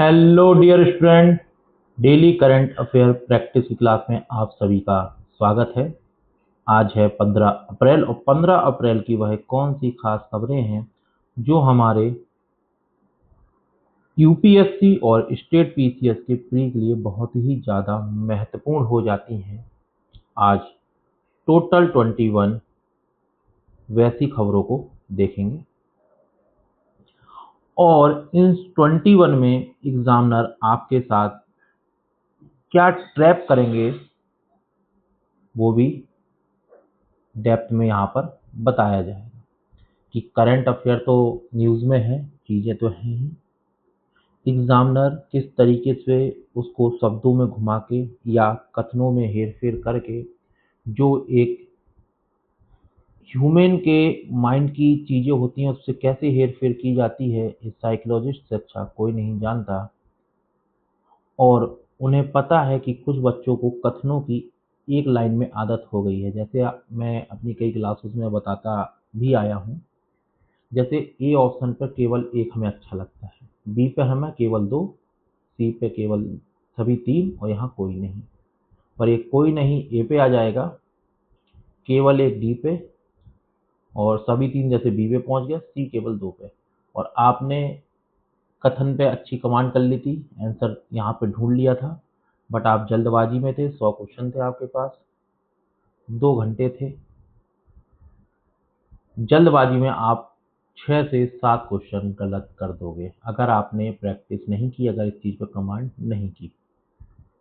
Hello dear student. Daily current affair practice की class में आप सभी का स्वागत है। आज है 15 अप्रैल और 15 अप्रैल की वह कौन सी खास खबरें हैं जो हमारे यूपीएससी और स्टेट पीसीएस के प्री के लिए बहुत ही ज़्यादा महत्वपूर्ण हो जाती हैं। आज टोटल 21 वैसी खबरों को देखेंगे और इन 21 में एग्जामिनर आपके साथ क्या ट्रैप करेंगे वो भी डेप्थ में यहाँ पर बताया जाएगा कि करंट अफेयर तो न्यूज़ में है, चीज़ें तो हैं ही, एग्जामिनर किस तरीके से उसको शब्दों में घुमा के या कथनों में हेर फेर करके जो एक ह्यूमन के माइंड की चीज़ें होती हैं उससे कैसे हेर फेर की जाती है, इस साइकोलॉजिस्ट से अच्छा कोई नहीं जानता। और उन्हें पता है कि कुछ बच्चों को कथनों की एक लाइन में आदत हो गई है, जैसे मैं अपनी कई क्लासेस में बताता भी आया हूँ। जैसे ए ऑप्शन पर केवल एक हमें अच्छा लगता है, बी पे हमें केवल दो, सी पे केवल सभी तीन और यहाँ कोई नहीं। पर एक कोई नहीं ए पे आ जाएगा, केवल एक डी पे और सभी तीन जैसे बी पे पहुँच गया, सी केवल दो पे। और आपने कथन पे अच्छी कमांड कर ली थी, आंसर यहाँ पे ढूंढ लिया था, बट आप जल्दबाजी में थे, 100 क्वेश्चन थे आपके पास, 2 घंटे थे, जल्दबाजी में आप 6 से 7 क्वेश्चन गलत कर दोगे अगर आपने प्रैक्टिस नहीं की, अगर इस चीज़ पर कमांड नहीं की।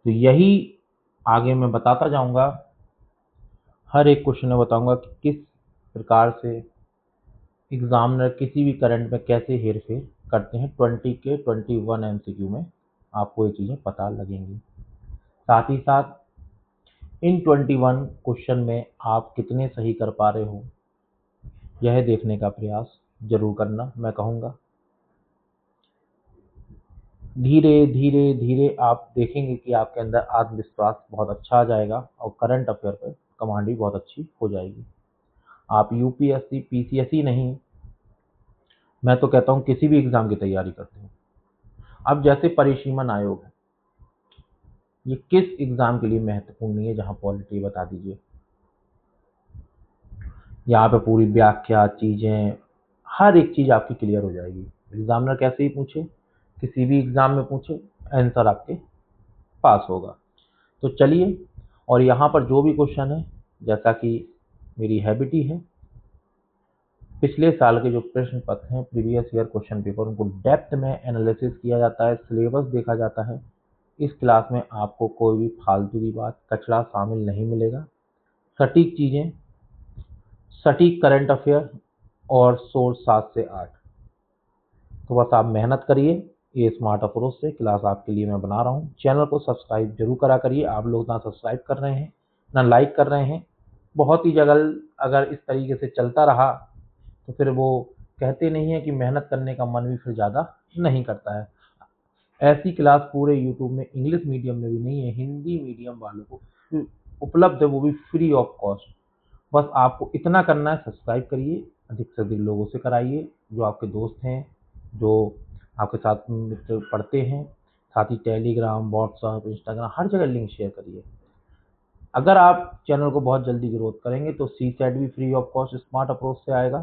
तो यही आगे मैं बताता जाऊंगा, हर एक क्वेश्चन में बताऊंगा कि किस प्रकार से एग्जामिनर किसी भी करंट में कैसे हेर फेर करते हैं। 20 के 21 एमसीक्यू में आपको ये चीज़ें पता लगेंगी। साथ ही साथ इन 21 क्वेश्चन में आप कितने सही कर पा रहे हो यह देखने का प्रयास जरूर करना, मैं कहूँगा। धीरे धीरे धीरे आप देखेंगे कि आपके अंदर आत्मविश्वास बहुत अच्छा आ जाएगा और करंट अफेयर पर कमांड भी बहुत अच्छी हो जाएगी। आप यूपीएससी पीसीएससी नहीं, मैं तो कहता हूँ किसी भी एग्जाम की तैयारी करते हो। अब जैसे परिसीमन आयोग है, ये किस एग्जाम के लिए महत्वपूर्ण नहीं है, जहाँ पॉलिटी बता दीजिए। यहाँ पे पूरी व्याख्या, चीजें, हर एक चीज आपकी क्लियर हो जाएगी। एग्जामिनर कैसे ही पूछे, किसी भी एग्जाम में पूछे, आंसर आपके पास होगा। तो चलिए, और यहाँ पर जो भी क्वेश्चन है, जैसा कि मेरी हैबिट ही है, पिछले साल के जो प्रश्न पत्र हैं, प्रीवियस ईयर क्वेश्चन पेपर, उनको डेप्थ में एनालिसिस किया जाता है, सिलेबस देखा जाता है। इस क्लास में आपको कोई भी फालतू की बात, कचरा शामिल नहीं मिलेगा। सटीक चीज़ें, सटीक करंट अफेयर और सोर्स 7 से 8। तो बस आप मेहनत करिए, ये स्मार्ट अप्रोच से क्लास आपके लिए मैं बना रहा हूँ। चैनल को सब्सक्राइब जरूर करा करिए। आप लोग ना सब्सक्राइब कर रहे हैं ना लाइक कर रहे हैं। बहुत ही जगह अगर इस तरीके से चलता रहा तो फिर वो कहते नहीं है कि मेहनत करने का मन भी फिर ज़्यादा नहीं करता है। ऐसी क्लास पूरे यूट्यूब में इंग्लिश मीडियम में भी नहीं है, हिंदी मीडियम वालों को उपलब्ध है, वो भी फ्री ऑफ कॉस्ट। बस आपको इतना करना है, सब्सक्राइब करिए, अधिक से अधिक लोगों से कराइए, जो आपके दोस्त हैं, जो आपके साथ मित्र पढ़ते हैं। साथ ही टेलीग्राम, व्हाट्सएप, इंस्टाग्राम, हर जगह लिंक शेयर करिए। अगर आप चैनल को बहुत जल्दी ग्रोथ करेंगे तो सी सेट भी free of cost smart approach से आएगा।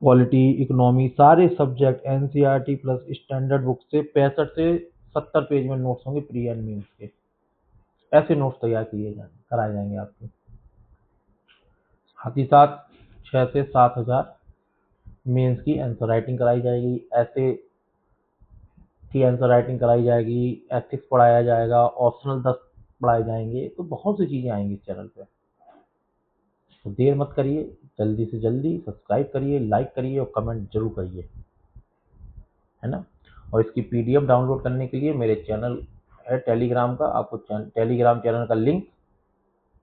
पॉलिटी, इकोनॉमी, सारे subject NCERT plus standard book से 65 से 70 पेज में नोट्स होंगे प्री एंड मेंस के। ऐसे नोट्स तैयार कराए जाएंगे आपके। साथ ही साथ 6 से 7 हज़ार मेंस की आंसर राइटिंग कराई जाएगी, ऐसे की आंसर राइटिंग कराई जाएगी, एथिक्स पढ़ाया जाएगा, ऑप्शनल 10 पढ़ाए जाएंगे। तो बहुत सी चीज़ें आएंगी इस चैनल पे। तो देर मत करिए, जल्दी से जल्दी सब्सक्राइब करिए, लाइक करिए और कमेंट जरूर करिए, है ना। और इसकी पीडीएफ डाउनलोड करने के लिए मेरे चैनल है टेलीग्राम का, आपको टेलीग्राम चैनल का लिंक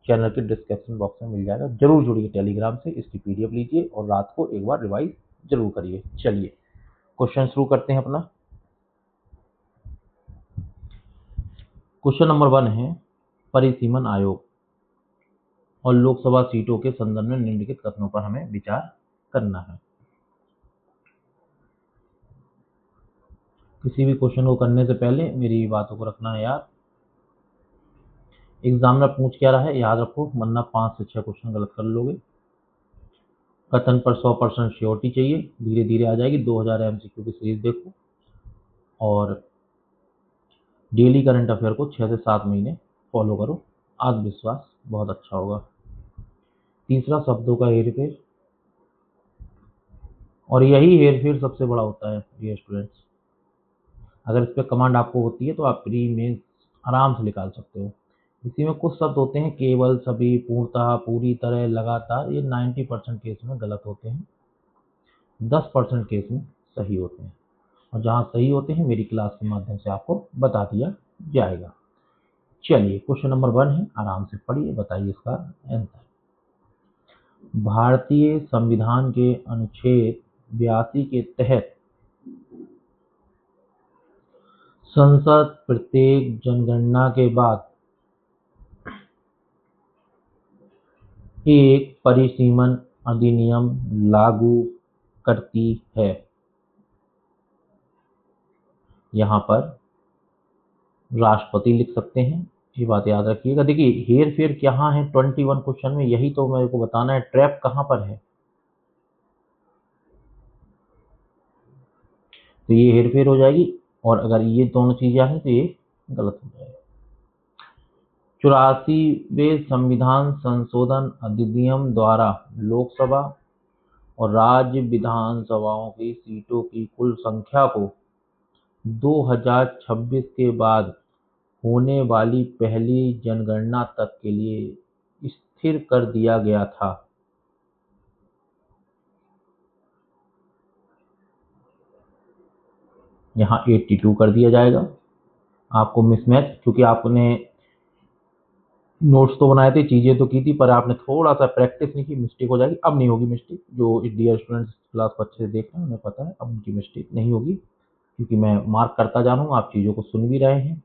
चैनल के डिस्क्रिप्शन बॉक्स में मिल जाएगा। जरूर जुड़िए टेलीग्राम से, इसकी पीडीएफ लीजिए और रात को एक बार रिवाइज जरूर करिए। चलिए क्वेश्चन शुरू करते हैं अपना। क्वेश्चन नंबर 1 है, परिसीमन आयोग और लोकसभा सीटों के संदर्भ में निम्नलिखित कथनों पर हमें विचार करना है। किसी भी क्वेश्चन को करने से पहले मेरी बातों को रखना है याद। एग्जामिनर पूछ क्या रहा है याद रखो, वरना 5 से 6 क्वेश्चन गलत कर लोगे। कथन पर 100% श्योरिटी चाहिए, धीरे धीरे आ जाएगी। 2000 MCQ की सीरीज देखो और डेली करंट अफेयर को 6 से 7 महीने फॉलो करो, आत्मविश्वास बहुत अच्छा होगा। तीसरा, शब्दों का हेरफेर, और यही हेरफेर सबसे बड़ा होता है डियर स्टूडेंट्स। अगर इस पर कमांड आपको होती है तो आप प्री मेंस आराम से निकाल सकते हो। इसी में कुछ शब्द होते हैं केवल, सभी, पूर्णतः, पूरी तरह, लगातार, ये 90% केस में गलत होते हैं, 10% केस में सही होते हैं, और जहाँ सही होते हैं मेरी क्लास के माध्यम से आपको बता दिया जाएगा। चलिए क्वेश्चन नंबर 1 है, आराम से पढ़िए, बताइए इसका आंसर। भारतीय संविधान के अनुच्छेद 82 के तहत संसद प्रत्येक जनगणना के बाद एक परिसीमन अधिनियम लागू करती है। यहाँ पर राष्ट्रपति लिख सकते हैं, ये बात याद रखिएगा। देखिए हेर फेर कहाँ है 21 क्वेश्चन में, यही तो मेरे को बताना है, ट्रैप कहाँ पर है। तो ये हेर फेर हो जाएगी, और अगर ये दोनों चीजें आएंगी तो ये गलत हो जाएगा। 84वें संविधान संशोधन अधिनियम द्वारा लोकसभा और राज्य विधानसभाओं की सीटों की कुल संख्या को 2026 के बाद होने वाली पहली जनगणना तक के लिए स्थिर कर दिया गया था। यहाँ 82 कर दिया जाएगा। आपको मिसमैच, क्योंकि आपने नोट्स तो बनाए थे, चीजें तो की थी, पर आपने थोड़ा सा प्रैक्टिस नहीं की, मिस्टेक हो जाएगी। अब नहीं होगी मिस्टेक, जो डियर स्टूडेंट्स क्लास को अच्छे से देख रहे हैं उन्हें पता है, अब उनकी मिस्टेक नहीं होगी, क्योंकि मैं मार्क करता जा रहा हूँ, आप चीज़ों को सुन भी रहे हैं,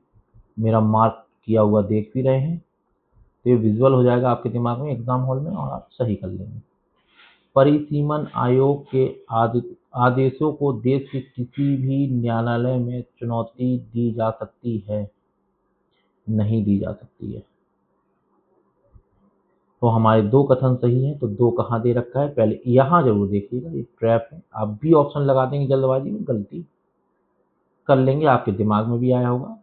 मेरा मार्क किया हुआ देख भी रहे हैं, तो ये विजुअल हो जाएगा आपके दिमाग में एग्जाम हॉल में, और आप सही कर लेंगे। परिसीमन आयोग के आदेशों को देश के किसी भी न्यायालय में चुनौती दी जा सकती है, नहीं दी जा सकती है। तो हमारे 2 कथन सही हैं, तो 2 कहाँ दे रखा है, पहले यहाँ जरूर देखिएगा, ये ट्रैप है। आप भी ऑप्शन लगा देंगे जल्दबाजी में, गलती कर लेंगे, आपके दिमाग में भी आया होगा।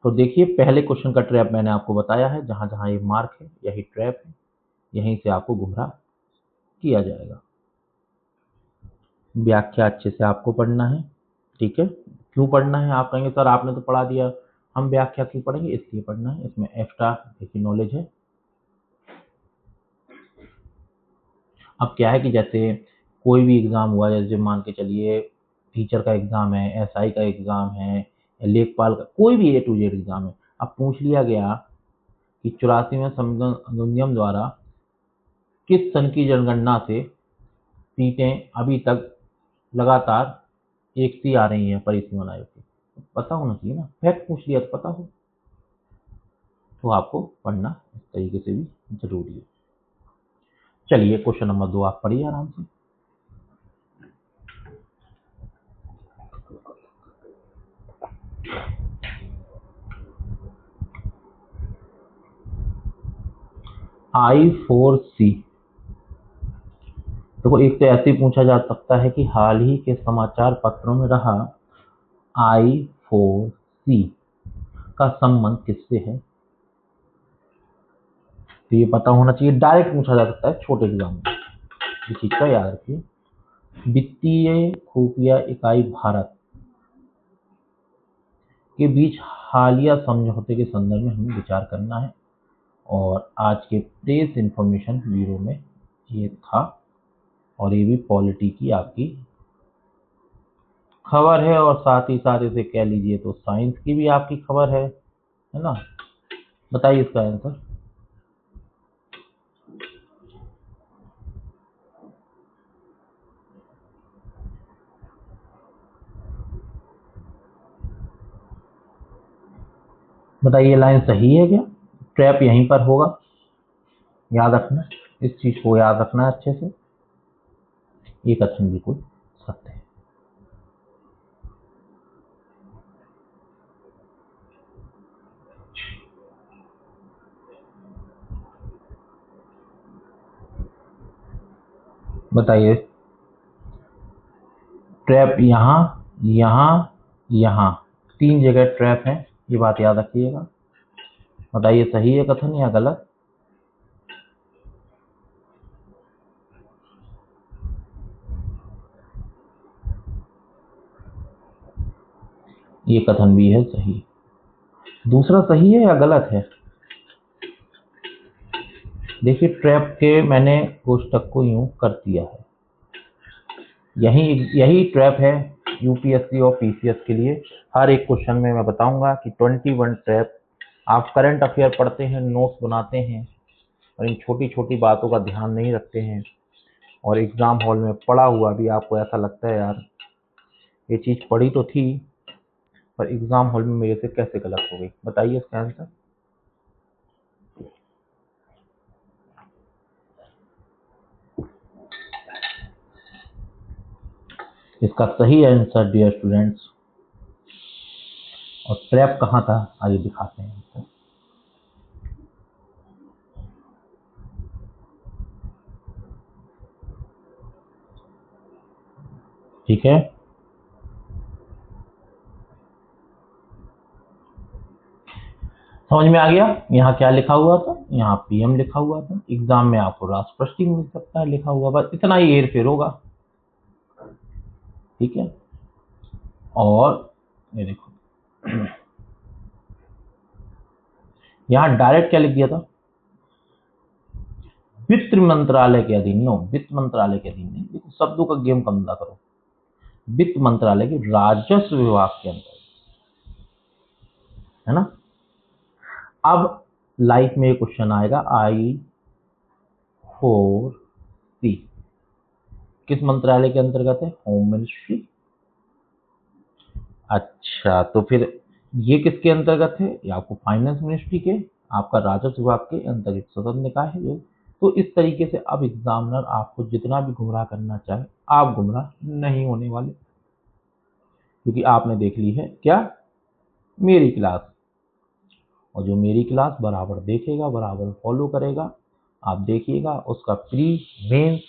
तो देखिए पहले क्वेश्चन का ट्रैप मैंने आपको बताया है, जहां जहां ये मार्क है यही ट्रैप है, यहीं से आपको गुमराह किया जाएगा। व्याख्या अच्छे से आपको पढ़ना है, ठीक है। क्यों पढ़ना है, आप कहेंगे सर आपने तो पढ़ा दिया, हम व्याख्या क्यों पढ़ेंगे, इसलिए पढ़ना है, इसमें एक्स्ट्रा देखिए नॉलेज है। अब क्या है कि जैसे कोई भी एग्जाम हुआ, जैसे मान के चलिए टीचर का एग्जाम है, एसआई का एग्जाम है, लेखपाल का, कोई भी A to Z एग्जाम है, अब पूछ लिया गया कि 84वें संविधान अधिनियम द्वारा किस सन की जनगणना से सीटें अभी तक लगातार एक सी आ रही हैं परिसीमन आयोग की, पता होना चाहिए ना, फैक्ट पूछ लिया तो पता हो, तो आपको पढ़ना इस तरीके से भी जरूरी है। चलिए क्वेश्चन नंबर 2 आप पढ़िए आराम से। I4C, देखो एक तो ऐसे ही पूछा जा सकता है कि हाल ही के समाचार पत्रों में रहा I4C का संबंध किससे है, तो ये पता होना चाहिए। डायरेक्ट पूछा जा सकता है छोटे एग्जाम में, इस चीज का याद रखिए। वित्तीय खुफिया इकाई भारत के बीच हालिया समझौते के संदर्भ में हमें विचार करना है, और आज के प्रेस इंफॉर्मेशन ब्यूरो में ये था, और ये भी पॉलिटी की आपकी खबर है, और साथ ही साथ इसे कह लीजिए तो साइंस की भी आपकी खबर है ना। बताइए इसका आंसर। बताइए लाइन सही है क्या, ट्रैप यहीं पर होगा, याद रखना, इस चीज को याद रखना अच्छे से, ये कथन बिल्कुल सत्य है। बताइए, ट्रैप यहाँ, यहाँ, यहाँ, 3 जगह ट्रैप है, ये बात याद रखिएगा। बताइए सही है कथन या गलत? ये कथन भी है सही। दूसरा सही है या गलत है? देखिए, ट्रैप के मैंने कोष्टक को यूं कर दिया है, यही ट्रैप है यूपीएससी और पीसीएस के लिए। हर एक क्वेश्चन में मैं बताऊंगा कि 21 ट्रैप। आप करंट अफेयर पढ़ते हैं, नोट्स बनाते हैं और इन छोटी छोटी बातों का ध्यान नहीं रखते हैं, और एग्जाम हॉल में पढ़ा हुआ भी आपको ऐसा लगता है यार ये चीज़ पढ़ी तो थी, पर एग्जाम हॉल में मेरे से कैसे गलत हो गई। बताइए इसका आंसर। इसका सही आंसर डियर स्टूडेंट्स, और ट्रैप कहाँ था आइए दिखाते हैं आपको। ठीक है, समझ में आ गया। यहाँ क्या लिखा हुआ था? यहाँ पीएम लिखा हुआ था। एग्जाम में आपको राष्ट्रपति मिल सकता है लिखा हुआ, बस इतना ही हेर फेर होगा। ठीक है, और ये देखो यहाँ डायरेक्ट क्या लिख दिया था? वित्त मंत्रालय के अधीन। नो, वित्त मंत्रालय के अधीन नहीं, देखो शब्दों का गेम कम ना करो। वित्त मंत्रालय के राजस्व विभाग के अंदर, है ना। अब लाइफ में क्वेश्चन आएगा I4C किस मंत्रालय के अंतर्गत है? Home ministry. अच्छा, तो फिर ये किसके अंतर्गत है? ये आपको फाइनेंस मिनिस्ट्री के, आपका राजस्व विभाग के अंतर्गत स्वतंत्र निकाय है जो। तो इस तरीके से अब एग्जामिनर आपको जितना भी गुमराह करना चाहे, आप गुमराह नहीं होने वाले, क्योंकि आपने देख ली है क्या? मेरी क्लास। और जो मेरी क्लास बराबर देखेगा, बराबर फॉलो करेगा, आप देखिएगा उसका प्री मेंस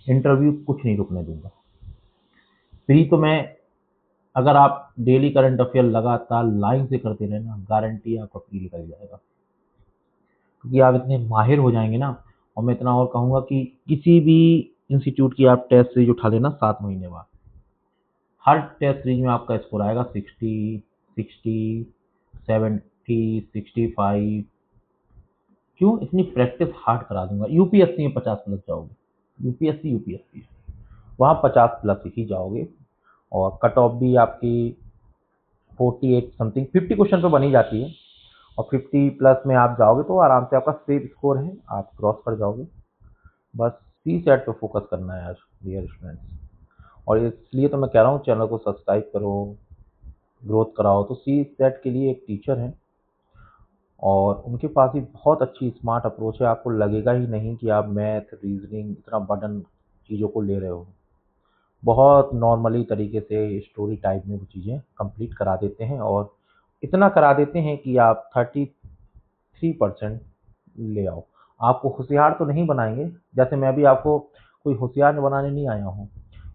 इंटरव्यू कुछ नहीं रुकने दूंगा। प्री तो मैं, अगर आप डेली करंट अफेयर लगातार लाइन से करते रहे ना, गारंटी आपका प्री निकल जाएगा, क्योंकि आप इतने माहिर हो जाएंगे ना। और मैं इतना और कहूँगा कि किसी भी इंस्टीट्यूट की आप टेस्ट सीरीज उठा लेना 7 महीने बाद, हर टेस्ट सीरीज में आपका स्कोर आएगा 60, 60, 70, 65। क्यों? इतनी प्रैक्टिस हार्ड करा दूंगा। यूपीएससी में 50 प्लस जाओगे, यूपीएससी वहाँ 50 प्लस ही जाओगे, और कट ऑफ भी आपकी 48 समथिंग 50 क्वेश्चन पे बनी जाती है, और 50 प्लस में आप जाओगे तो आराम से आपका सेफ स्कोर है, आप क्रॉस कर जाओगे। बस सी सेट पे फोकस करना है यार डियर स्टूडेंट्स। और इसलिए तो मैं कह रहा हूँ चैनल को सब्सक्राइब करो, ग्रोथ कराओ। तो सी सेट के लिए एक टीचर है, और उनके पास ही बहुत अच्छी स्मार्ट अप्रोच है। आपको लगेगा ही नहीं कि आप मैथ रीजनिंग इतना बर्डन चीज़ों को ले रहे हो। बहुत नॉर्मली तरीके से स्टोरी टाइप में वो चीज़ें कंप्लीट करा देते हैं, और इतना करा देते हैं कि आप 33% ले आओ। आपको होशियार तो नहीं बनाएंगे, जैसे मैं भी आपको कोई होशियार बनाने नहीं आया हूँ,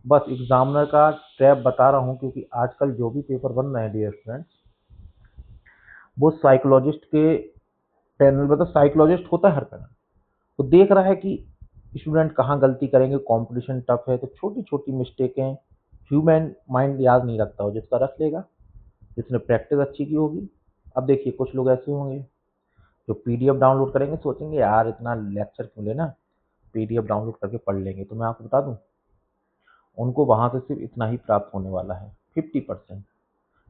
बस एग्जामिनर का ट्रैप बता रहा हूँ। क्योंकि आजकल जो भी पेपर बन रहे हैं डियर स्टूडेंट्स, वो साइकोलॉजिस्ट के पैनल, मतलब साइकोलॉजिस्ट होता है हर पैनल, वो देख रहा है कि स्टूडेंट कहाँ गलती करेंगे, कंपटीशन टफ है, तो छोटी छोटी मिस्टेकें ह्यूमन माइंड याद नहीं रखता हो, जिसका रख लेगा, जिसने प्रैक्टिस अच्छी की होगी। अब देखिए कुछ लोग ऐसे होंगे जो पीडीएफ डाउनलोड करेंगे, सोचेंगे यार इतना लेक्चर क्यों लेना, पीडीएफ डाउनलोड करके पढ़ लेंगे। तो मैं आपको बता दूं, उनको वहां से सिर्फ इतना ही प्राप्त होने वाला है, 50%।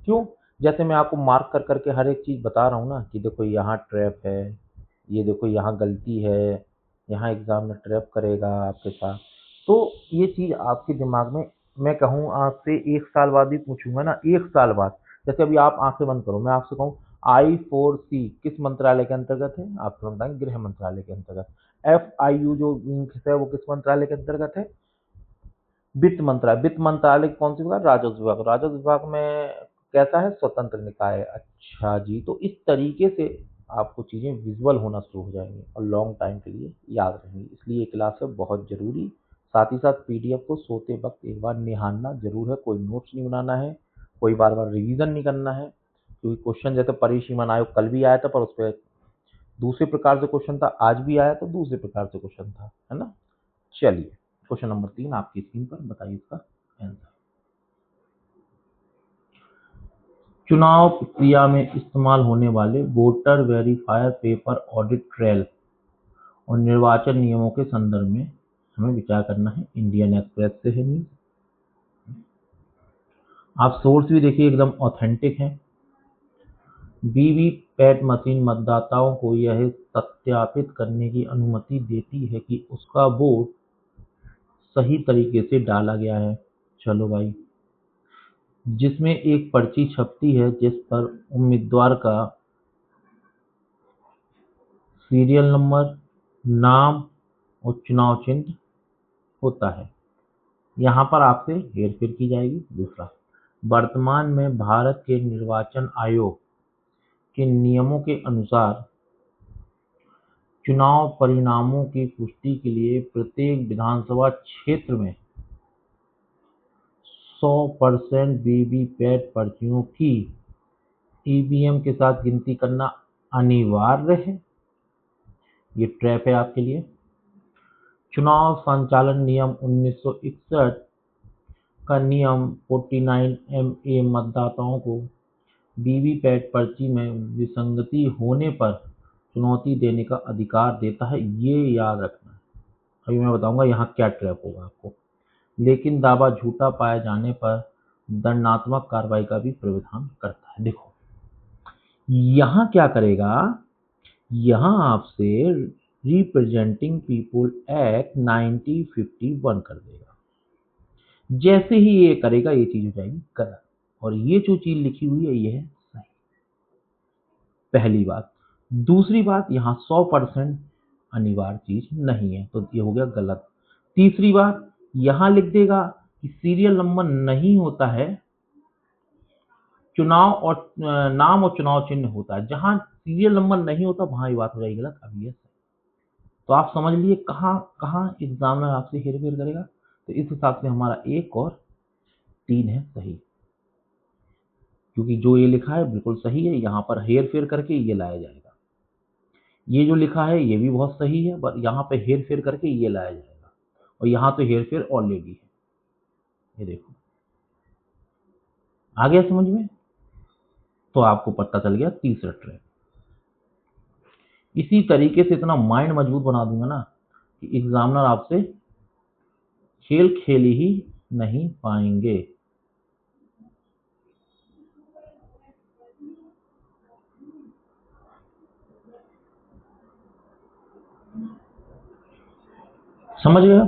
क्यों? जैसे मैं आपको मार्क कर करके हर एक चीज़ बता रहा हूँ ना, कि देखो यहाँ ट्रैप है, ये देखो यहाँ गलती है, यहाँ एग्जाम में ट्रैप करेगा आपके साथ। तो ये चीज़ आपके दिमाग में, मैं कहूँ आज से 1 साल बाद भी पूछूंगा ना, 1 साल बाद, जैसे अभी आप आंखें बंद करो, मैं आपसे कहूँ I4C किस मंत्रालय के अंतर्गत है, आप तुरंत बताएंगे गृह मंत्रालय के अंतर्गत। FIU जो विंग है वो किस मंत्रालय के अंतर्गत है? वित्त मंत्रालय। वित्त मंत्रालय कौन सी विभाग? राजस्व विभाग। राजस्व विभाग में कैसा है? स्वतंत्र निकाय। अच्छा जी, तो इस तरीके से आपको चीजें विजुअल होना शुरू हो जाएंगी और लॉन्ग टाइम के लिए याद रहेंगी। इसलिए ये क्लास है बहुत जरूरी। साथ ही साथ पीडीएफ को सोते वक्त एक बार निहारना जरूर है। कोई नोट्स नहीं बनाना है, कोई बार बार रिवीजन नहीं करना है, क्योंकि क्वेश्चन जैसे परिसीमन आयोग कल भी आया था पर उस पर दूसरे प्रकार से क्वेश्चन था, आज भी आया तो दूसरे प्रकार से क्वेश्चन था, है ना। चलिए क्वेश्चन नंबर 3 आपकी स्क्रीन पर, बताइए इसका आंसर। चुनाव प्रक्रिया में इस्तेमाल होने वाले voter verifier paper audit trail और निर्वाचन नियमों के संदर्भ में हमें विचार करना है। इंडियन एक्सप्रेस से है न्यूज। आप सोर्स भी देखिए एकदम ऑथेंटिक है। वीवीपैट मशीन मतदाताओं को यह सत्यापित करने की अनुमति देती है कि उसका वोट सही तरीके से डाला गया है। चलो भाई, जिसमें एक पर्ची छपती है जिस पर उम्मीदवार का सीरियल नंबर, नाम और चुनाव चिन्ह होता है। यहाँ पर आपसे हेरफेर की जाएगी। दूसरा, वर्तमान में भारत के निर्वाचन आयोग के नियमों के अनुसार चुनाव परिणामों की पुष्टि के लिए प्रत्येक विधानसभा क्षेत्र में 100% वीवीपैट पर्चियों की ईवीएम के साथ गिनती करना अनिवार्य है। ये ट्रैप है आपके लिए। चुनाव संचालन नियम 1961 का नियम 49MA मतदाताओं को वीवीपैट पर्ची में विसंगति होने पर चुनौती देने का अधिकार देता है। ये याद रखना है। अभी मैं बताऊंगा यहाँ क्या ट्रैप होगा आपको। लेकिन दावा झूठा पाए जाने पर दंडात्मक कार्रवाई का भी प्रावधान करता है। देखो यहाँ क्या करेगा, यहाँ आपसे रिप्रेजेंटिंग पीपुल एक्ट 1951 कर देगा। जैसे ही ये करेगा ये चीज हो जाएगी गलत, और ये जो चीज लिखी हुई है ये है सही। पहली बात। दूसरी बात, यहाँ 100% अनिवार्य चीज नहीं है, तो ये हो गया गलत। तीसरी बात, यहाँ लिख देगा कि सीरियल नंबर नहीं होता है, चुनाव और नाम और चुनाव चिन्ह होता है। जहां सीरियल नंबर नहीं होता वहां ये बात हो जाएगी गलत। अब ये सही। तो आप समझ लिए कहाँ कहाँ एग्जामिनर आपसे हेरफेर करेगा। तो इस हिसाब से हमारा 1 और 3 है सही, क्योंकि जो ये लिखा है बिल्कुल सही है। यहाँ पर हेरफेर करके ये लाया जाएगा। ये जो लिखा है ये भी बहुत सही है, पर यहाँ पे हेरफेर करके ये लाया जाएगा, और यहाँ तो हेरफेर ऑलरेडी है। ये देखो, आ गया समझ में। तो आपको पता चल गया तीसरा ट्रैप। इसी तरीके से इतना माइंड मजबूत बना दूंगा ना कि एग्जामिनर आपसे खेल खेल ही नहीं पाएंगे। समझ गए।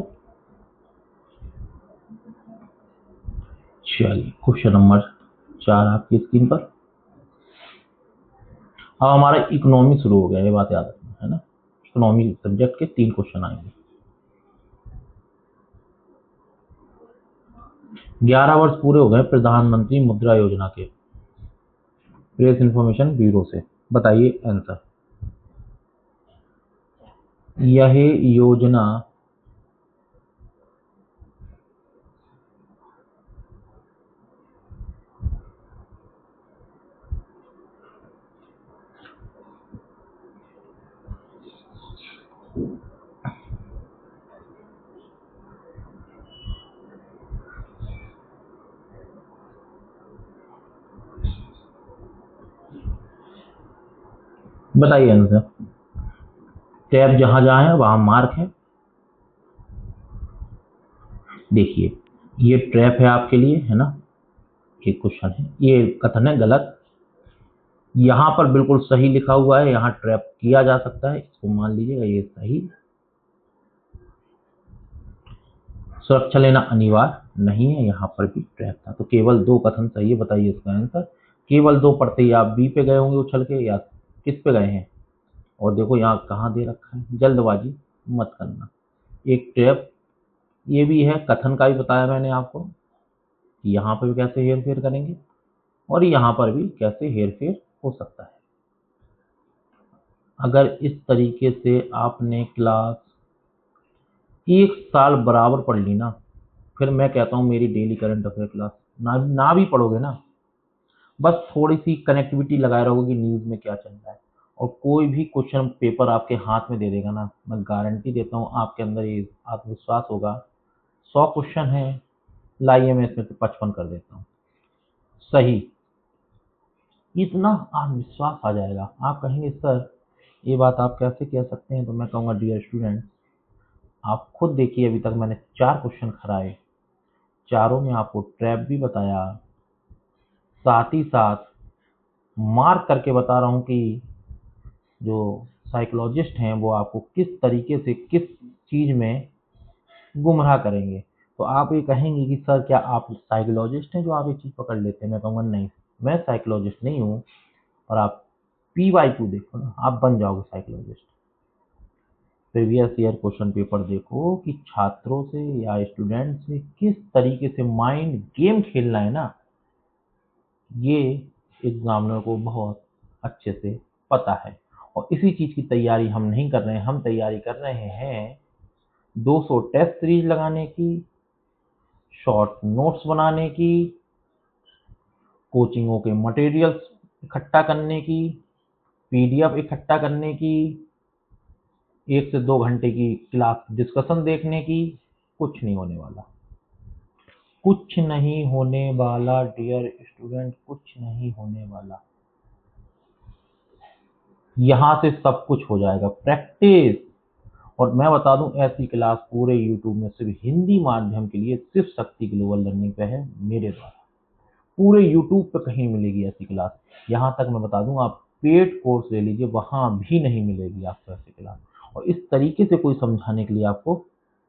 चलिए क्वेश्चन नंबर 4 आपकी स्क्रीन पर। अब हमारा इकोनॉमी शुरू हो गया, ये बात याद रखना है ना। इकोनॉमी सब्जेक्ट के 3 क्वेश्चन आएंगे। 11 वर्ष पूरे हो गए प्रधानमंत्री मुद्रा योजना के। प्रेस इंफॉर्मेशन ब्यूरो से। बताइए आंसर। यह योजना बताइए आंसर। टैब जहां जहां है वहां मार्क है। देखिए ये ट्रैप है आपके लिए, है ना। एक क्वेश्चन है, ये कथन है गलत। यहाँ पर बिल्कुल सही लिखा हुआ है, यहाँ ट्रैप किया जा सकता है, इसको मान लीजिएगा ये सही। सुरक्षा लेना अनिवार्य नहीं है, यहाँ पर भी ट्रैप था। तो केवल 2 कथन सही है। बताइए इसका आंसर। केवल 2 पढ़ते ही आप बी पे गए होंगे उछल के, या किस पे गए हैं। और देखो यहाँ कहाँ दे रखा है, जल्दबाजी मत करना। एक ट्रैप ये भी है, कथन का भी बताया मैंने आपको कि यहाँ पर भी कैसे हेर फेर करेंगे और यहाँ पर भी कैसे हेर फेर हो सकता है। अगर इस तरीके से आपने क्लास एक साल बराबर पढ़ ली ना, फिर मैं कहता हूँ मेरी डेली करंट अफेयर क्लास ना भी पढ़ोगे ना, बस थोड़ी सी कनेक्टिविटी लगाए रहोगे कि न्यूज़ में क्या चल रहा है, और कोई भी क्वेश्चन पेपर आपके हाथ में दे देगा ना, मैं गारंटी देता हूँ आपके अंदर ये आत्मविश्वास होगा। 100 क्वेश्चन है, लाइए मैं इसमें से 55 कर देता हूँ सही। इतना आत्मविश्वास आ जाएगा, आप कहेंगे सर ये बात आप कैसे कह सकते हैं, तो मैं कहूँगा डियर स्टूडेंट, आप खुद देखिए अभी तक मैंने 4 क्वेश्चन कराए, चारों में आपको ट्रैप भी बताया, साथ ही साथ मार्क करके बता रहा हूँ कि जो साइकोलॉजिस्ट हैं वो आपको किस तरीके से किस चीज़ में गुमराह करेंगे। तो आप ये कहेंगे कि सर क्या आप साइकोलॉजिस्ट हैं जो आप ये चीज़ पकड़ लेते हैं, मैं कहूँगा नहीं, मैं साइकोलॉजिस्ट नहीं हूँ, और आप PYQ देखो ना, आप बन जाओगे psychologist. Previous year question paper देखो कि छात्रों से या स्टूडेंट से किस तरीके से माइंड गेम खेलना है ना, ये एग्जामिनर को बहुत अच्छे से पता है। और इसी चीज़ की तैयारी हम नहीं कर रहे हैं, हम तैयारी कर रहे हैं 200 टेस्ट सीरीज लगाने की, शॉर्ट नोट्स बनाने की, कोचिंगों के मटेरियल्स इकट्ठा करने की, PDF इकट्ठा करने की, 1 से 2 घंटे की क्लास डिस्कशन देखने की। कुछ नहीं होने वाला, कुछ नहीं होने वाला डियर स्टूडेंट, कुछ नहीं होने वाला। यहाँ से सब कुछ हो जाएगा, प्रैक्टिस। और मैं बता दूं ऐसी क्लास पूरे YouTube में सिर्फ हिंदी माध्यम के लिए सिर्फ शक्ति ग्लोबल लर्निंग पे है, मेरे द्वारा। पूरे YouTube पे कहीं मिलेगी ऐसी क्लास। यहाँ तक मैं बता दूं आप पेड कोर्स ले लीजिए, वहां भी नहीं मिलेगी आपको ऐसी क्लास। और इस तरीके से कोई समझाने के लिए आपको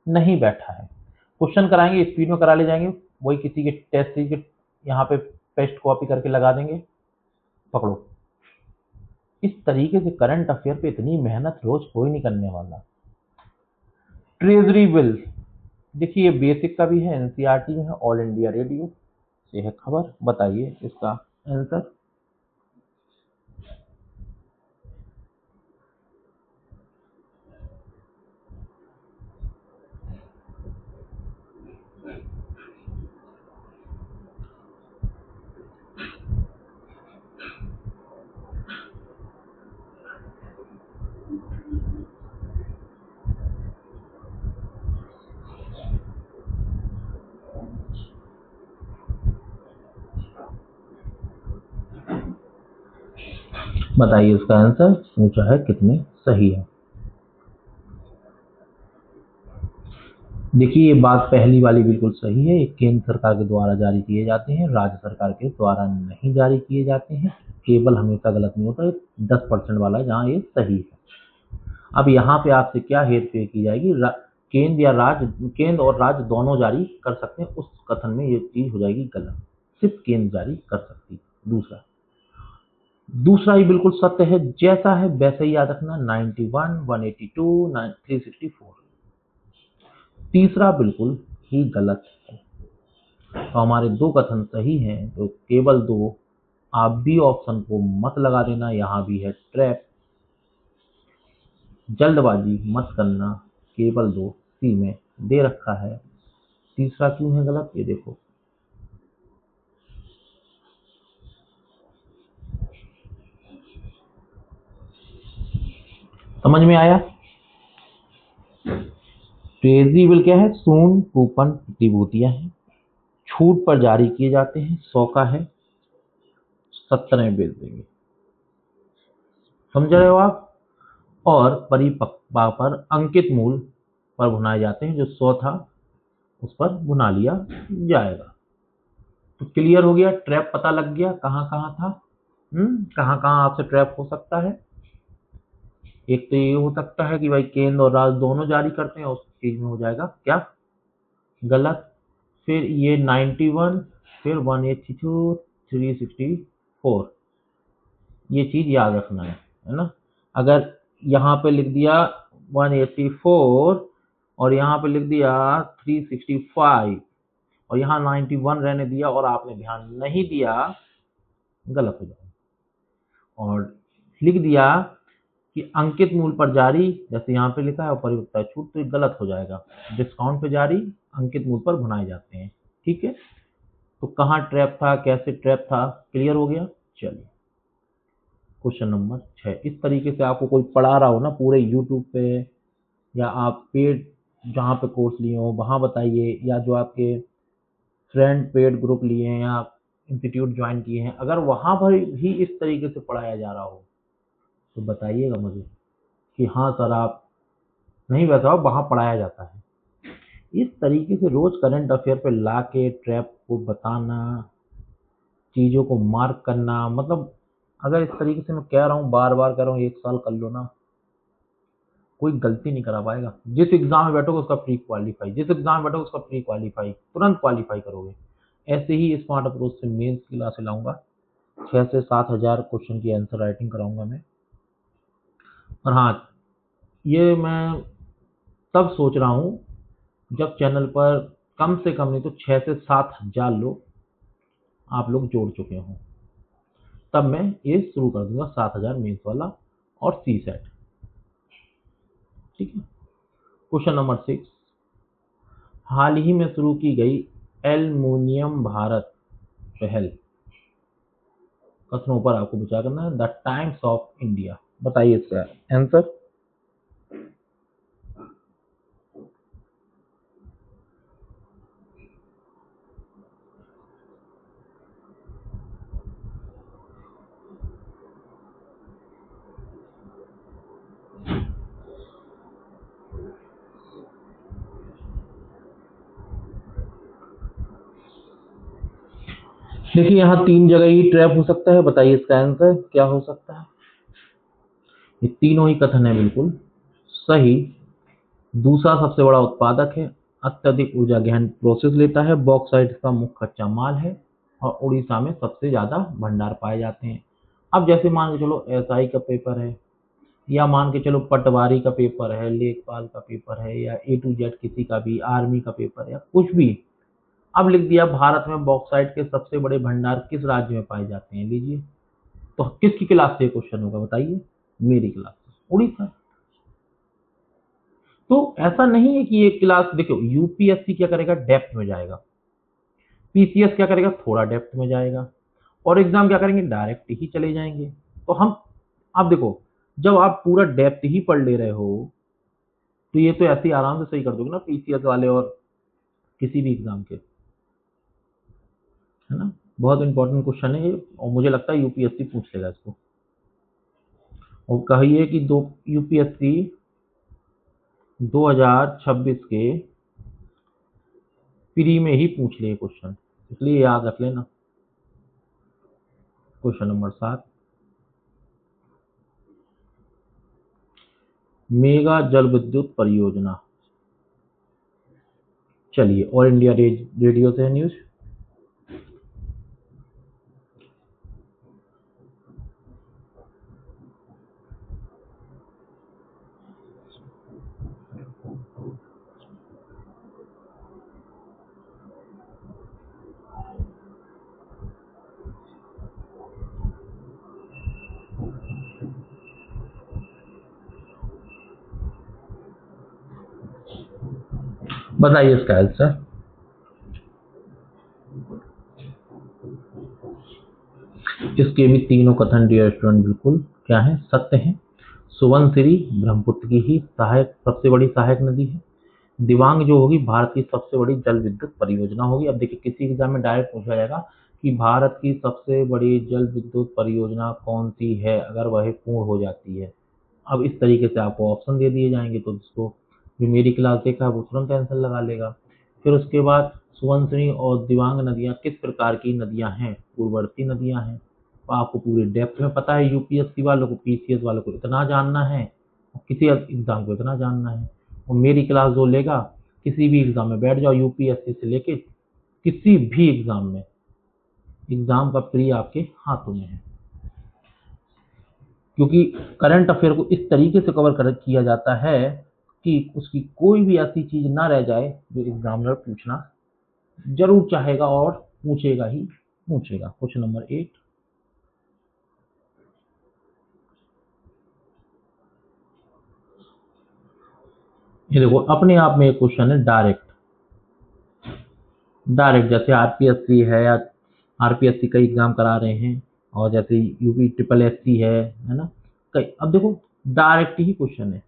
नहीं बैठा है। क्वेश्चन कराएंगे, स्पीड में करा ले जाएंगे, वही किसी के टेस्ट सीरीज के यहाँ पे पेस्ट कॉपी करके लगा देंगे, पकड़ो। इस तरीके से करंट अफेयर पे इतनी मेहनत रोज कोई नहीं करने वाला। ट्रेजरी बिल देखिए, ये बेसिक का भी है, NCERT में है, ऑल इंडिया रेडियो से है खबर। बताइए इसका आंसर। बताइए इसका आंसर पूछा है कितने सही है। देखिए ये बात पहली वाली बिल्कुल सही है, ये केंद्र सरकार के द्वारा जारी किए जाते हैं, राज्य सरकार के द्वारा नहीं जारी किए जाते हैं। केवल हमेशा गलत नहीं होता, 10% वाला है जहाँ ये सही है। अब यहाँ पे आपसे क्या हेर फेर की जाएगी, केंद्र और राज्य दोनों जारी कर सकते हैं, उस कथन में ये चीज हो जाएगी गलत, सिर्फ केंद्र जारी कर सकती है। दूसरा ही बिल्कुल सत्य है, जैसा है वैसे ही याद रखना, 91, 182, 364। तीसरा बिल्कुल ही गलत है। तो हमारे 2 कथन सही हैं, तो केवल 2 आप भी ऑप्शन को मत लगा देना, यहाँ भी है ट्रैप, जल्दबाजी मत करना, केवल 2 सी में दे रखा है। तीसरा क्यों है गलत, ये देखो। समझ में आया। ट्रेजरी बिल क्या है, सोन कूपन प्रतिभूतियां हैं, छूट पर जारी किए जाते हैं, 100 का है, 70 में बेच देंगे। समझ रहे हो आप। और परिपक्वता पर अंकित मूल्य पर भुनाए जाते हैं, जो 100 था उस पर भुना लिया जाएगा। तो क्लियर हो गया, ट्रैप पता लग गया कहाँ कहाँ था, कहाँ कहाँ आपसे ट्रैप हो सकता है। एक तो ये हो सकता है कि भाई केंद्र और राज्य दोनों जारी करते हैं, उस चीज में हो जाएगा क्या गलत। फिर ये 91, फिर 182, 364, ये चीज याद रखना है ना। अगर यहाँ पे लिख दिया 184 और यहाँ पे लिख दिया 365 और यहाँ 91 रहने दिया और आपने ध्यान नहीं दिया, गलत हो जाएगा। और लिख दिया कि अंकित मूल्य पर जारी, जैसे यहाँ पे लिखा है, और परिपक्वता छूट, तो ये गलत हो जाएगा। डिस्काउंट पे जारी, अंकित मूल्य पर भुनाए जाते हैं। ठीक है, तो कहाँ ट्रैप था, कैसे ट्रैप था, क्लियर हो गया। चलिए क्वेश्चन नंबर 6। इस तरीके से आपको कोई पढ़ा रहा हो ना पूरे यूट्यूब पे, या आप पेड जहाँ पे कोर्स लिए हो वहाँ बताइए, या जो आपके फ्रेंड पेड ग्रुप लिए हैं या इंस्टीट्यूट ज्वाइन किए हैं, अगर वहाँ पर भी इस तरीके से पढ़ाया जा रहा हो तो बताइएगा मुझे कि हाँ सर आप नहीं बताओ, वहाँ पढ़ाया जाता है। इस तरीके से रोज करंट अफेयर पे ला के ट्रैप को बताना, चीज़ों को मार्क करना, मतलब अगर इस तरीके से मैं कह रहा हूँ, बार बार कह रहा हूँ, 1 साल कर लो ना, कोई गलती नहीं करा पाएगा। जिस एग्जाम में बैठोगे उसका प्री क्वालिफाई, जिस एग्जाम में बैठोगे उसका प्री क्वालिफाई, तुरंत क्वालिफाई करोगे। ऐसे ही स्मार्ट अप्रोच से मेंस की क्लासे लाऊंगा, 6 से 7 हज़ार क्वेश्चन की आंसर राइटिंग कराऊंगा मैं। और हाँ, ये मैं तब सोच रहा हूँ जब चैनल पर कम से कम नहीं तो 6 से 7 हज़ार लोग आप लोग जोड़ चुके हों, तब मैं ये शुरू कर दूंगा 7 हज़ार मेंस वाला और सी सेट। ठीक है, क्वेश्चन नंबर 6। हाल ही में शुरू की गई एल्युमिनियम भारत पहल, कथनों पर आपको विचार करना है। द टाइम्स ऑफ इंडिया, बताइए इसका आंसर। देखिए यहाँ 3 जगह ही ट्रैप हो सकता है, बताइए इसका आंसर क्या हो सकता है। ये तीनों ही कथन है बिल्कुल सही। दूसरा सबसे बड़ा उत्पादक है, अत्यधिक ऊर्जा गहन प्रोसेस लेता है, बॉक्साइट इसका मुख्य कच्चा माल है, और उड़ीसा में सबसे ज्यादा भंडार पाए जाते हैं। अब जैसे मान के चलो एसआई का पेपर है, या मान के चलो पटवारी का पेपर है, लेखपाल का पेपर है, या A to Z किसी का भी, आर्मी का पेपर है, या कुछ भी। अब लिख दिया भारत में बॉक्साइट के सबसे बड़े भंडार किस राज्य में पाए जाते हैं, लीजिए, तो किसकी क्लास से क्वेश्चन होगा बताइए, मेरी क्लास से, उड़ीसा। तो ऐसा नहीं है कि ये क्लास, देखो यूपीएससी क्या करेगा, डेप्थ में जाएगा, पीसीएस क्या करेगा, थोड़ा डेप्थ में जाएगा, और एग्जाम क्या करेंगे, डायरेक्ट ही चले जाएंगे। तो हम, आप देखो, जब आप पूरा डेप्थ ही पढ़ ले रहे हो तो ये तो ऐसे ही आराम से सही कर दोगे ना पीसीएस वाले और किसी भी एग्जाम के, है ना। बहुत इंपॉर्टेंट क्वेश्चन है ये, और मुझे लगता है यूपीएससी पूछ लेगा इसको। और कहिए कि दो यूपीएससी 2026 के प्री में ही पूछ लिए क्वेश्चन, इसलिए याद रख लेना। Question number 7। मेगा जल विद्युत परियोजना, चलिए ऑल इंडिया रेडियो से है न्यूज। बताइए इसका आंसर। इसके भी तीनों कथन डियर स्टूडेंट बिल्कुल क्या है, सत्य है। सुबनसिरी ब्रह्मपुत्र की ही सहायक, सबसे बड़ी सहायक नदी है। दिबांग जो होगी भारत की सबसे बड़ी जल विद्युत परियोजना होगी। अब देखिए किसी एग्जाम में डायरेक्ट पूछा जाएगा कि भारत की सबसे बड़ी जल विद्युत परियोजना कौन सी है अगर वह पूर्ण हो जाती है। अब इस तरीके से आपको ऑप्शन दे दिए जाएंगे, तो जिसको जो मेरी क्लास देखा है वो तुरंत आंसर लगा लेगा। फिर उसके बाद सुबनसिरी और दिबांग नदियां किस प्रकार की नदियां हैं, पूर्ववर्ती नदियां हैं। तो आपको पूरी डेप्थ में पता है, यूपीएससी वालों को, पीसीएस वालों को इतना जानना है, और किसी एग्जाम को इतना जानना है। और मेरी क्लास जो लेगा, किसी भी एग्जाम में बैठ जाओ, यूपीएससी से लेके किसी भी एग्जाम में, एग्जाम का प्री आपके हाथों में है। क्योंकि करंट अफेयर को इस तरीके से किया जाता है कि उसकी कोई भी ऐसी चीज ना रह जाए जो एग्जामिनर पूछना जरूर चाहेगा, और पूछेगा ही पूछेगा। Question number 8। ये देखो अपने आप में एक क्वेश्चन है डायरेक्ट, जैसे आरपीएससी है या आरपीएससी का एग्जाम करा रहे हैं, और जैसे यूपी ट्रिपल एससी है ना, कई। अब देखो डायरेक्ट ही क्वेश्चन है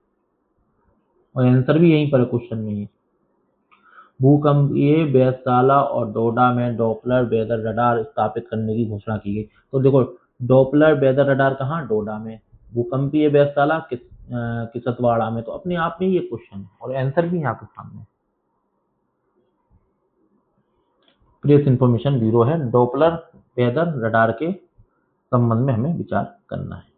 और आंसर भी यहीं पर है क्वेश्चन में ही। भूकंपीय वेधशाला और डोडा में डॉपलर वेदर रडार स्थापित करने की घोषणा की गई। तो देखो डॉपलर वेदर रडार कहाँ, डोडा में। भूकंपीय वेधशाला किसतवाड़ा में। तो अपने आप में ये क्वेश्चन है और आंसर भी यहाँ के सामने। प्रेस इंफॉर्मेशन ब्यूरो है, डॉपलर वेदर रडार के संबंध में हमें विचार करना है।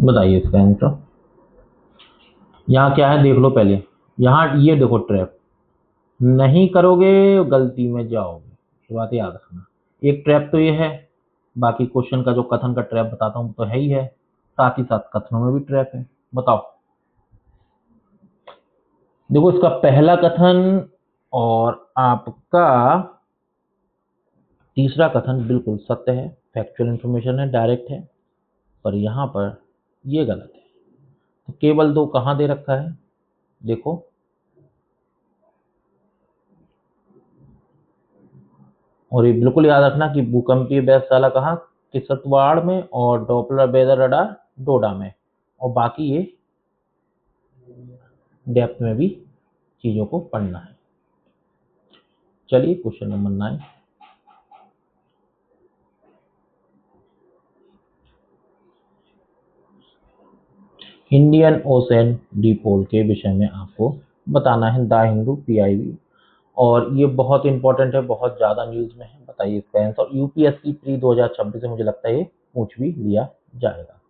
बताइए इसका आंसर। यहाँ क्या है देख लो पहले। यहाँ ये देखो ट्रैप, नहीं करोगे गलती में जाओगे, ये बात याद रखना। एक ट्रैप तो ये है, बाकी क्वेश्चन का जो कथन का ट्रैप बताता हूँ तो है ही है, साथ ही साथ कथनों में भी ट्रैप है। बताओ। देखो इसका पहला कथन और आपका तीसरा कथन बिल्कुल सत्य है, फैक्चुअल इंफॉर्मेशन है, डायरेक्ट है, पर यहाँ पर ये गलत है। तो केवल दो कहाँ दे रखा है, देखो और ये बिल्कुल याद रखना कि भूकंपीय वेधशाला कहाँ, किसतवाड़ में, और डॉपलर वेदर रडार डोडा में, और बाकी ये डेप्थ में भी चीजों को पढ़ना है। चलिए question number 9। Indian ocean dipole के विषय में आपको बताना है, द हिंदू पीआईबी, और ये बहुत इंपॉर्टेंट है, बहुत ज्यादा न्यूज में है। बताइए इसका आंसर। और यूपीएससी प्री 2026 से मुझे लगता है ये पूछ भी लिया जाएगा।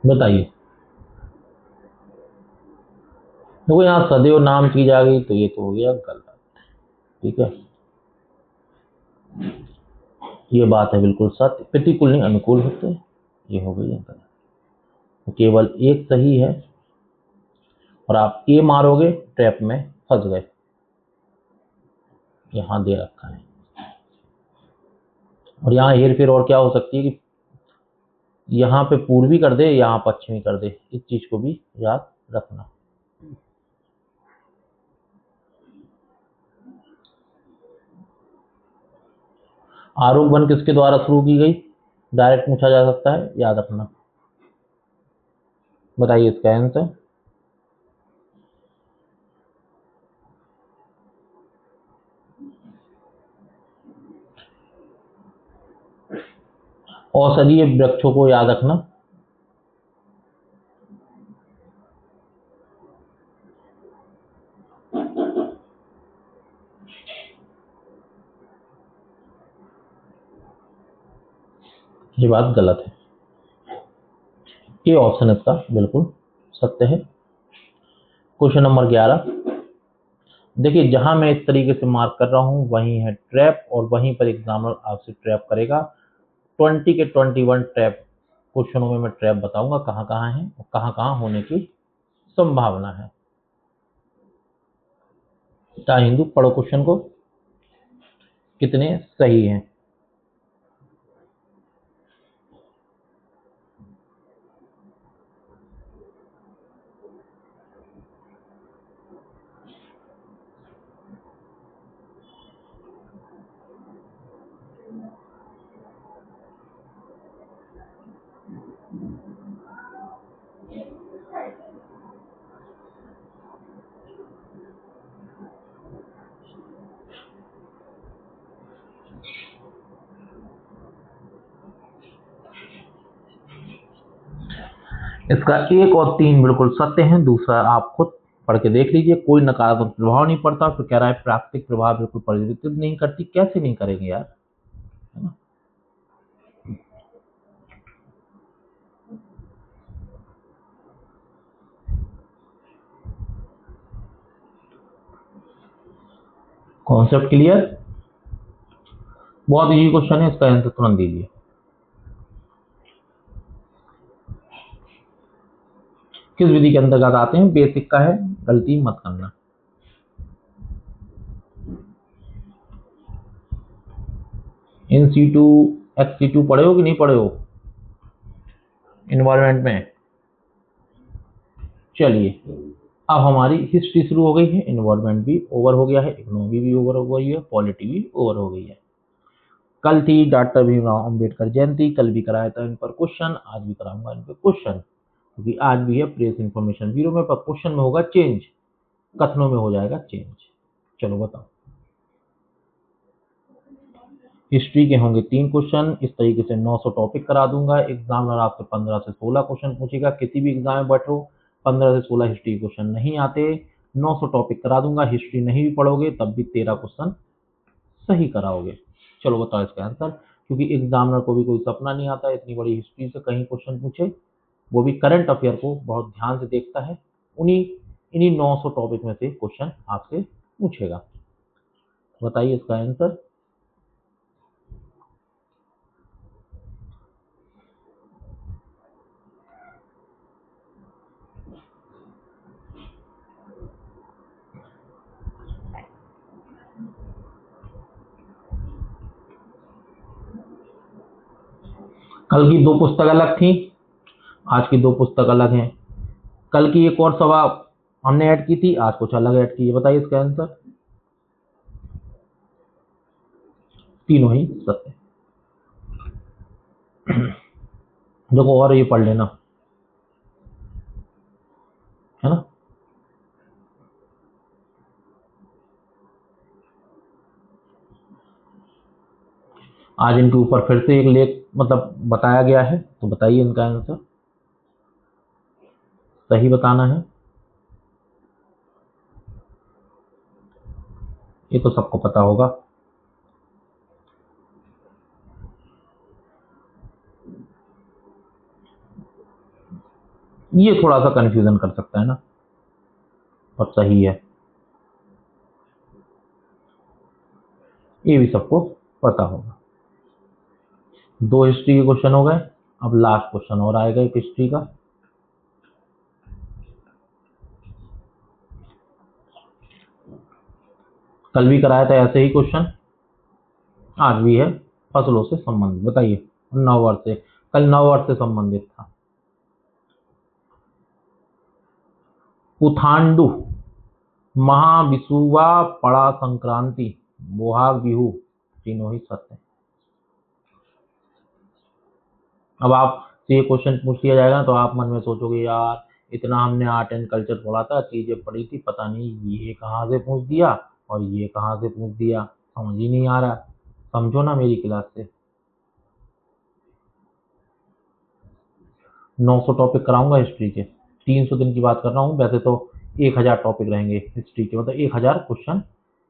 बताइए। देखो यहाँ सदैव नाम चीज आ गई तो ये तो हो गया गलत। ठीक है, ये बात है बिल्कुल सत्य, प्रतिकूल नहीं अनुकूल होते, ये हो गई गलत। तो केवल एक सही है और आप ये मारोगे ट्रैप में फंस गए। यहाँ दे रखा है, और यहाँ हेर फेर और क्या हो सकती है कि यहाँ पे पूर्वी कर दे, यहाँ पश्चिमी कर दे, इस चीज को भी याद रखना। आरोप वन किसके द्वारा शुरू की गई, डायरेक्ट पूछा जा सकता है, याद रखना। बताइए इसका आंसर। औषधीय वृक्षों को याद रखना। ये बात गलत है, ये ऑप्शन इसका बिल्कुल सत्य है। Question number 11। देखिए जहां मैं इस तरीके से मार्क कर रहा हूं वहीं है ट्रैप, और वहीं पर एग्जामिनर आपसे ट्रैप करेगा। 20 के 21 ट्रैप क्वेश्चनों में मैं ट्रैप बताऊंगा कहाँ कहाँ है और कहाँ कहाँ होने की संभावना है। द हिंदू पढ़ो क्वेश्चन को, कितने सही हैं। इसका 1 और 3 बिल्कुल सत्य हैं, दूसरा आप खुद पढ़ के देख लीजिए, कोई नकारात्मक प्रभाव नहीं पड़ता। फिर कह रहा है प्राकृतिक प्रभाव बिल्कुल परिवर्तित नहीं करती। कैसे नहीं करेंगे यार, है ना। कॉन्सेप्ट क्लियर, बहुत इजी क्वेश्चन है, इसका आंसर तुरंत दीजिए। किस विधि के अंतर्गत आते हैं? बेसिक का है, गलती मत करना। इन सीटू एक्स2 पढ़े हो कि नहीं पढ़े हो इन्वायरमेंट में? चलिए, अब हमारी हिस्ट्री शुरू हो गई है, इन्वायरमेंट भी ओवर हो गया है, इकोनॉमी भी ओवर हो गई है, पॉलिटी भी ओवर हो गई है। कल थी डॉक्टर भीमराव अंबेडकर जयंती, कल भी कराया था इन पर क्वेश्चन, आज भी कराऊंगा इन पर क्वेश्चन, क्योंकि आज भी है प्रेस इंफॉर्मेशन ब्यूरो में। पर क्वेश्चन में होगा चेंज, कथनों में हो जाएगा चेंज। चलो बताओ। हिस्ट्री के होंगे 3 क्वेश्चन। इस तरीके से 900 टॉपिक करा दूंगा। एग्जामिनर आपसे 15 से 16 क्वेश्चन पूछेगा। किसी भी एग्जाम में बैठो, 15 से 16 हिस्ट्री क्वेश्चन नहीं आते। 900 टॉपिक करा दूंगा। हिस्ट्री नहीं भी पढ़ोगे तब भी 13 क्वेश्चन सही कराओगे। चलो बताओ इसका आंसर, क्योंकि एग्जामिनर को भी कोई सपना नहीं आता इतनी बड़ी हिस्ट्री से कहीं क्वेश्चन पूछे। वो भी करंट अफेयर को बहुत ध्यान से देखता है। इन्हीं 900 टॉपिक में से क्वेश्चन आपसे पूछेगा। बताइए इसका आंसर। कल की 2 पुस्तक अलग थी, आज की 2 पुस्तक अलग हैं। कल की एक और सभा हमने ऐड की थी, आज कुछ अलग ऐड की है। बताइए इसका आंसर। तीनों ही सत्य। देखो और ये पढ़ लेना, है ना। आज इनके ऊपर फिर से एक लेख मतलब बताया गया है, तो बताइए इनका आंसर। सही बताना है, ये तो सबको पता होगा। ये थोड़ा सा कंफ्यूजन कर सकता है ना, और सही है, ये भी सबको पता होगा। 2 हिस्ट्री के क्वेश्चन हो गए। अब लास्ट क्वेश्चन और आएगा एक हिस्ट्री का। कल भी कराया था ऐसे ही क्वेश्चन, आज भी है फसलों से संबंधित। बताइए, नववर्ष से, कल नववर्ष से संबंधित था। पुथांडु, महाविषुवा, पड़ा संक्रांति, बोहाग बिहू, तीनों ही सत्य। अब आप से ये क्वेश्चन पूछ लिया जाएगा तो आप मन में सोचोगे यार इतना हमने आर्ट एंड कल्चर पढ़ा था, चीजें पढ़ी थी, पता नहीं ये कहाँ से पूछ दिया और ये कहाँ से पूछ दिया, समझ ही नहीं आ रहा। समझो ना मेरी क्लास से। 900 टॉपिक कराऊंगा हिस्ट्री के, 300 दिन की बात कर रहा हूँ। वैसे तो 1000 टॉपिक रहेंगे हिस्ट्री के, मतलब 1000 क्वेश्चन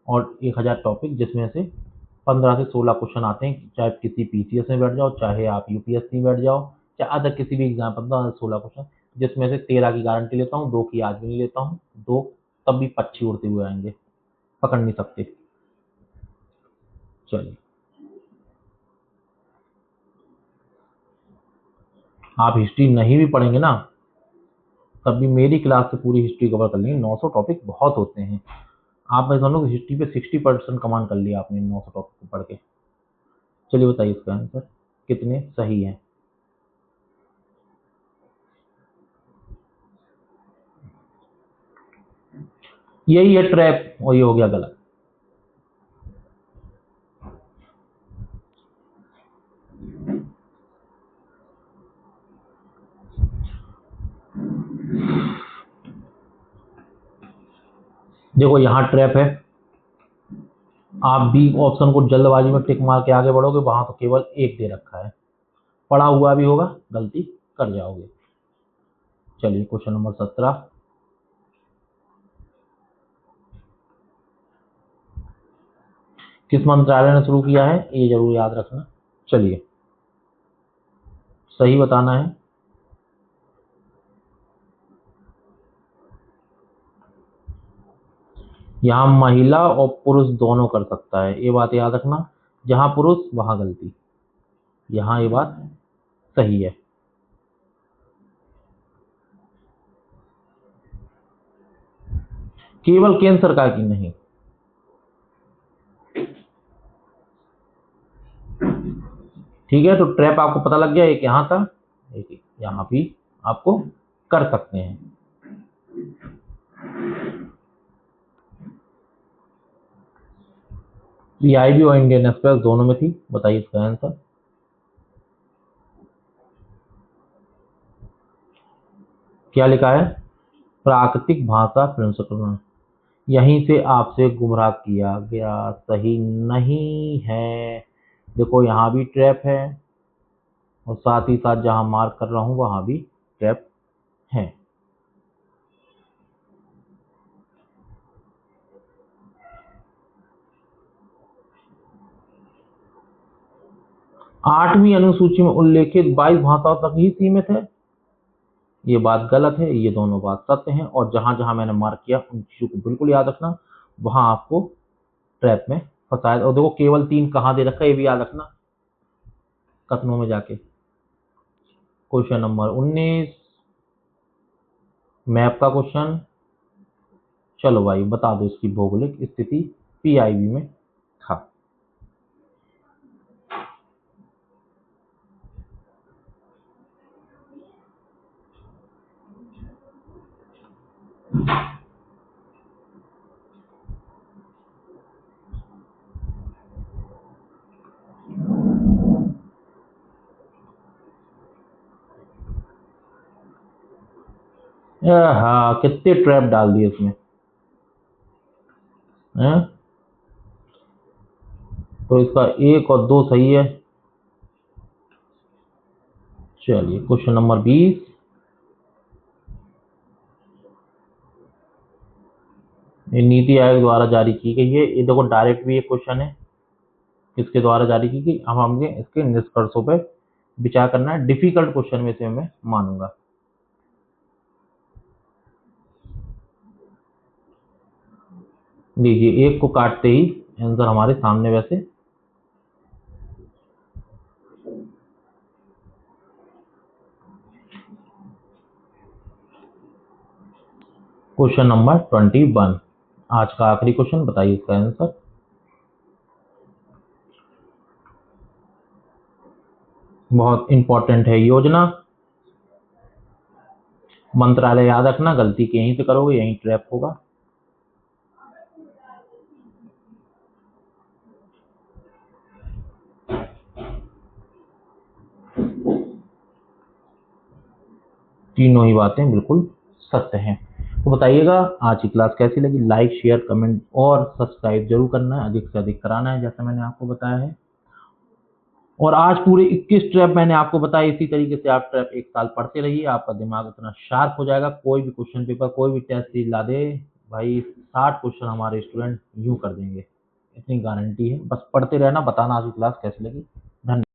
और 1000 टॉपिक, जिसमें से 15 से 16 क्वेश्चन आते हैं। चाहे किसी पीसीएस में बैठ जाओ, चाहे आप यूपीएससी में बैठ जाओ, चाहे अदर किसी भी एग्जाम, 15 से 16 क्वेश्चन, जिसमें से 13 की गारंटी लेता हूँ, 2 की आज भी नहीं लेता हूँ। 2 तब भी पक्षी उड़ते हुए आएंगे, पकड़ नहीं सकते। चलिए, आप हिस्ट्री नहीं भी पढ़ेंगे ना तब भी मेरी क्लास से पूरी हिस्ट्री कवर कर लेंगे। 900 टॉपिक बहुत होते हैं। आप मैं समझो हिस्ट्री पे 60% कमान कर लिया आपने 900 टॉपिक को पढ़ के। चलिए बताइए इसका आंसर कितने सही है। यही है ट्रैप, और ये हो गया गलत। देखो यहाँ ट्रैप है, आप बी ऑप्शन को जल्दबाजी में टिक मार के आगे बढ़ोगे, वहां तो केवल 1 दे रखा है, पढ़ा हुआ भी होगा, गलती कर जाओगे। चलिए क्वेश्चन नंबर 17। किस मंत्रालय ने शुरू किया है, ये जरूर याद रखना। चलिए सही बताना है। यहाँ महिला और पुरुष दोनों कर सकता है, ये बात याद रखना। जहां पुरुष वहां गलती, यहाँ ये बात सही है। केवल केंद्र सरकार की नहीं। ठीक है, तो ट्रैप आपको पता लग गया, एक यहाँ था, एक यहाँ भी आपको कर सकते हैं। पीआईबी और इंडियन एक्सप्रेस दोनों में थी, बताइए इसका आंसर। क्या लिखा है, प्राकृतिक भाषा प्रसंस्करण, यहीं से आपसे गुमराह किया गया, सही नहीं है। देखो यहाँ भी ट्रैप है और साथ ही साथ जहां मार्क कर रहा हूं वहां भी ट्रैप है। आठवीं अनुसूची में उल्लेखित 22 भाषाओं तक ही सीमित है, ये बात गलत है, ये दोनों बात सत्य हैं। और जहां जहां मैंने मार्क किया उन चीजों को बिल्कुल याद रखना, वहां आपको ट्रैप में फंसाया। और देखो केवल 3 कहाँ दे रखा है, ये भी याद रखना कथनों में जाके। क्वेश्चन नंबर 19 मैप का क्वेश्चन। चलो भाई बता दो इसकी भौगोलिक स्थिति, पीआईबी में था। हाँ, कितने ट्रैप डाल दिए इसमें हैं? तो इसका 1 और 2 सही है। चलिए क्वेश्चन नंबर 20, ये नीति आयोग द्वारा जारी की गई है। ये देखो डायरेक्ट भी एक क्वेश्चन है, किसके द्वारा जारी की गई। अब हमें इसके निष्कर्षों पे विचार करना है, डिफिकल्ट क्वेश्चन में से मैं मानूंगा। लीजिए, 1 को काटते ही आंसर हमारे सामने। वैसे क्वेश्चन नंबर 21, आज का आखिरी क्वेश्चन, बताइए इसका आंसर। बहुत इंपॉर्टेंट है योजना, मंत्रालय याद रखना, गलती के यहीं से करोगे यहीं ट्रैप होगा। तीनों ही बातें बिल्कुल सत्य हैं। तो बताइएगा आज की क्लास कैसी लगी, लाइक शेयर कमेंट और सब्सक्राइब जरूर करना है, अधिक से अधिक कराना है जैसा मैंने आपको बताया है। और आज पूरे 21 ट्रैप मैंने आपको बताया, इसी तरीके से आप ट्रैप 1 साल पढ़ते रहिए, आपका दिमाग इतना शार्प हो जाएगा। कोई भी क्वेश्चन पेपर, कोई भी टेस्ट सीरीज ला दे भाई, 60 क्वेश्चन हमारे स्टूडेंट यूं कर देंगे, इतनी गारंटी है। बस पढ़ते रहना, बताना आज की क्लास कैसी लगी। धन्यवाद।